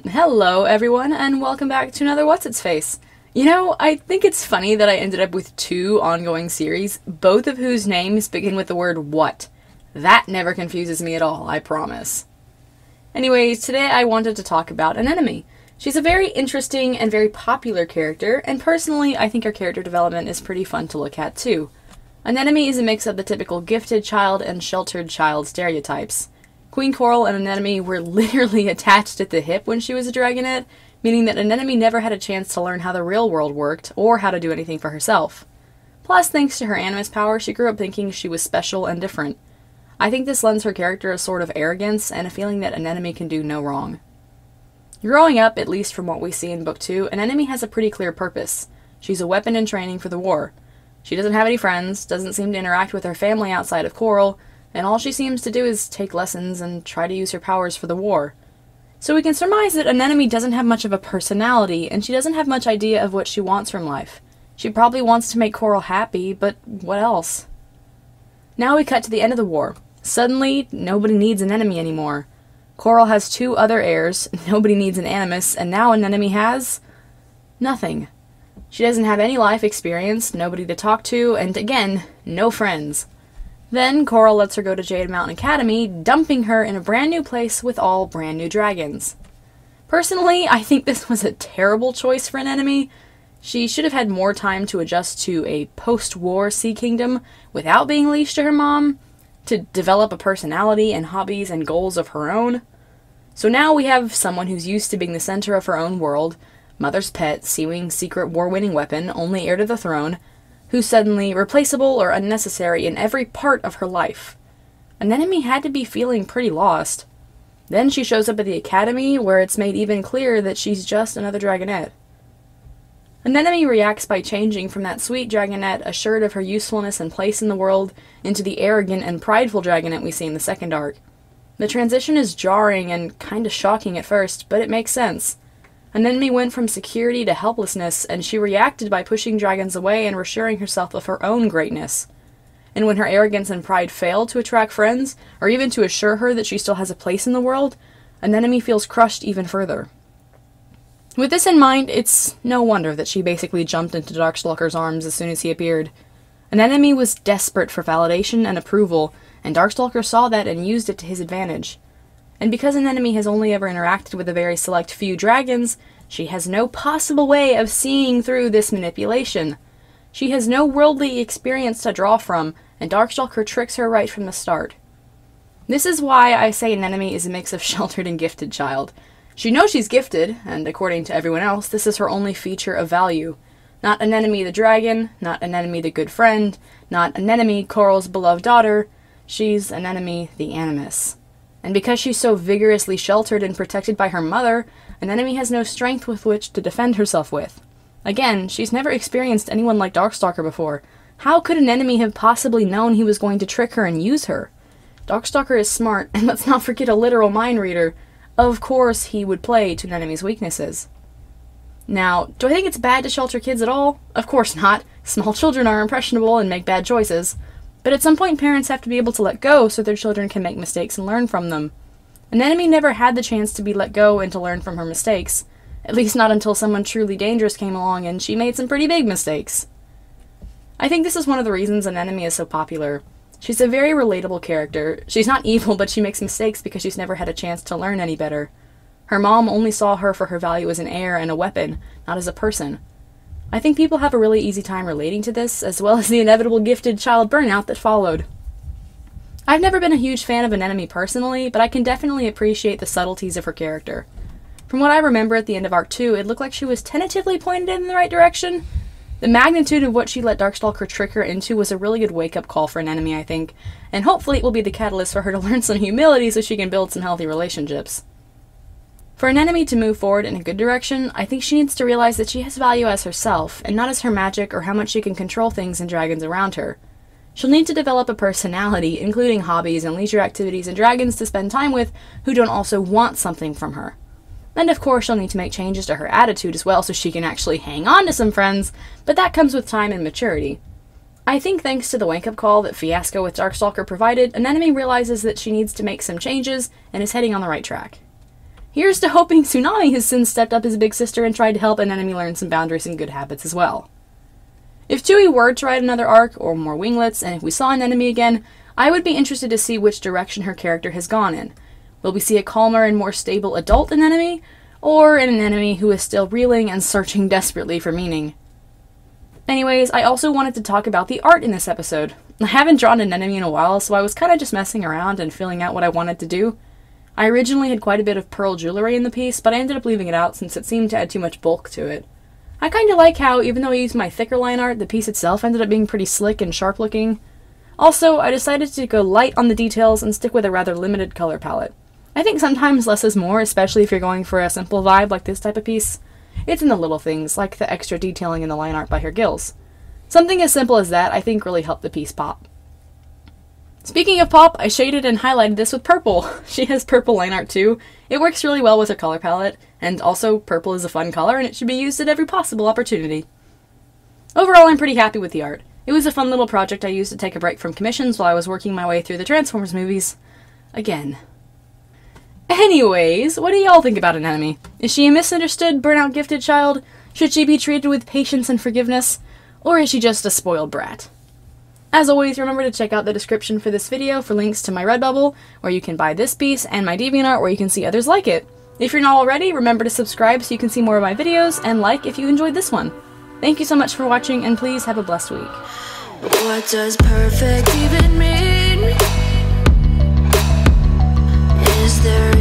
Hello, everyone, and welcome back to another What's Its Face. You know, I think it's funny that I ended up with two ongoing series, both of whose names begin with the word what. That never confuses me at all, I promise. Anyways, today I wanted to talk about Anemone. She's a very interesting and very popular character, and personally, I think her character development is pretty fun to look at too. Anemone is a mix of the typical gifted child and sheltered child stereotypes. Queen Coral and Anemone were literally attached at the hip when she was a dragonette, meaning that Anemone never had a chance to learn how the real world worked, or how to do anything for herself. Plus, thanks to her animus power, she grew up thinking she was special and different. I think this lends her character a sort of arrogance and a feeling that Anemone can do no wrong. Growing up, at least from what we see in Book 2, Anemone has a pretty clear purpose. She's a weapon in training for the war. She doesn't have any friends, doesn't seem to interact with her family outside of Coral, and all she seems to do is take lessons and try to use her powers for the war. So we can surmise that Anemone doesn't have much of a personality, and she doesn't have much idea of what she wants from life. She probably wants to make Coral happy, but what else? Now we cut to the end of the war. Suddenly, nobody needs Anemone anymore. Coral has two other heirs, nobody needs an animus, and now Anemone has nothing. She doesn't have any life experience, nobody to talk to, and again, no friends. Then Coral lets her go to Jade Mountain Academy, dumping her in a brand new place with all brand new dragons. Personally, I think this was a terrible choice for Anemone. She should have had more time to adjust to a post-war Sea Kingdom without being leashed to her mom, to develop a personality and hobbies and goals of her own. So now we have someone who's used to being the center of her own world, mother's pet, Sea-Wing's secret war-winning weapon, only heir to the throne, who's suddenly replaceable or unnecessary in every part of her life. Anemone had to be feeling pretty lost. Then she shows up at the academy, where it's made even clearer that she's just another dragonette. Anemone reacts by changing from that sweet dragonette assured of her usefulness and place in the world into the arrogant and prideful dragonette we see in the second arc. The transition is jarring and kinda shocking at first, but it makes sense. Anemone went from security to helplessness, and she reacted by pushing dragons away and reassuring herself of her own greatness. And when her arrogance and pride fail to attract friends, or even to assure her that she still has a place in the world, Anemone feels crushed even further. With this in mind, it's no wonder that she basically jumped into Darkstalker's arms as soon as he appeared. Anemone was desperate for validation and approval, and Darkstalker saw that and used it to his advantage. And because Anemone has only ever interacted with a very select few dragons, she has no possible way of seeing through this manipulation. She has no worldly experience to draw from, and Darkstalker tricks her right from the start. This is why I say Anemone is a mix of sheltered and gifted child. She knows she's gifted, and according to everyone else, this is her only feature of value. Not Anemone the dragon, not Anemone the good friend, not Anemone, Coral's beloved daughter. She's Anemone the animus. And because she's so vigorously sheltered and protected by her mother, Anemone has no strength with which to defend herself with. Again, she's never experienced anyone like Darkstalker before. How could Anemone have possibly known he was going to trick her and use her? Darkstalker is smart, and let's not forget a literal mind reader. Of course he would play to Anemone's weaknesses. Now, do I think it's bad to shelter kids at all? Of course not. Small children are impressionable and make bad choices. But at some point, parents have to be able to let go so their children can make mistakes and learn from them. Anemone never had the chance to be let go and to learn from her mistakes. At least not until someone truly dangerous came along and she made some pretty big mistakes. I think this is one of the reasons Anemone is so popular. She's a very relatable character. She's not evil, but she makes mistakes because she's never had a chance to learn any better. Her mom only saw her for her value as an heir and a weapon, not as a person. I think people have a really easy time relating to this, as well as the inevitable gifted child burnout that followed. I've never been a huge fan of Anemone personally, but I can definitely appreciate the subtleties of her character. From what I remember at the end of Arc 2, it looked like she was tentatively pointed in the right direction. The magnitude of what she let Darkstalker trick her into was a really good wake-up call for Anemone, I think, and hopefully it will be the catalyst for her to learn some humility so she can build some healthy relationships. For Anemone to move forward in a good direction, I think she needs to realize that she has value as herself, and not as her magic or how much she can control things and dragons around her. She'll need to develop a personality, including hobbies and leisure activities and dragons to spend time with who don't also want something from her. And of course she'll need to make changes to her attitude as well so she can actually hang on to some friends, but that comes with time and maturity. I think thanks to the wake-up call that Fiasco with Darkstalker provided, Anemone realizes that she needs to make some changes and is heading on the right track. Here's to hoping Tsunami has since stepped up as big sister and tried to help an enemy learn some boundaries and good habits as well. If Chewie were to write another arc, or more winglets, and if we saw an enemy again, I would be interested to see which direction her character has gone in. Will we see a calmer and more stable adult enemy, or an enemy who is still reeling and searching desperately for meaning? Anyways, I also wanted to talk about the art in this episode. I haven't drawn an enemy in a while, so I was kind of just messing around and feeling out what I wanted to do. I originally had quite a bit of pearl jewelry in the piece, but I ended up leaving it out since it seemed to add too much bulk to it. I kinda like how, even though I used my thicker line art, the piece itself ended up being pretty slick and sharp looking. Also, I decided to go light on the details and stick with a rather limited color palette. I think sometimes less is more, especially if you're going for a simple vibe like this type of piece. It's in the little things, like the extra detailing in the line art by her gills. Something as simple as that, I think, really helped the piece pop. Speaking of pop, I shaded and highlighted this with purple. She has purple line art too. It works really well with her color palette, and also purple is a fun color and it should be used at every possible opportunity. Overall, I'm pretty happy with the art. It was a fun little project I used to take a break from commissions while I was working my way through the Transformers movies. Again. Anyways, what do y'all think about an enemy? Is she a misunderstood, burnout gifted child? Should she be treated with patience and forgiveness? Or is she just a spoiled brat? As always, remember to check out the description for this video for links to my Redbubble, where you can buy this piece, and my DeviantArt, where you can see others like it. If you're not already, remember to subscribe so you can see more of my videos, and like if you enjoyed this one. Thank you so much for watching, and please have a blessed week. What does perfect even mean? Is there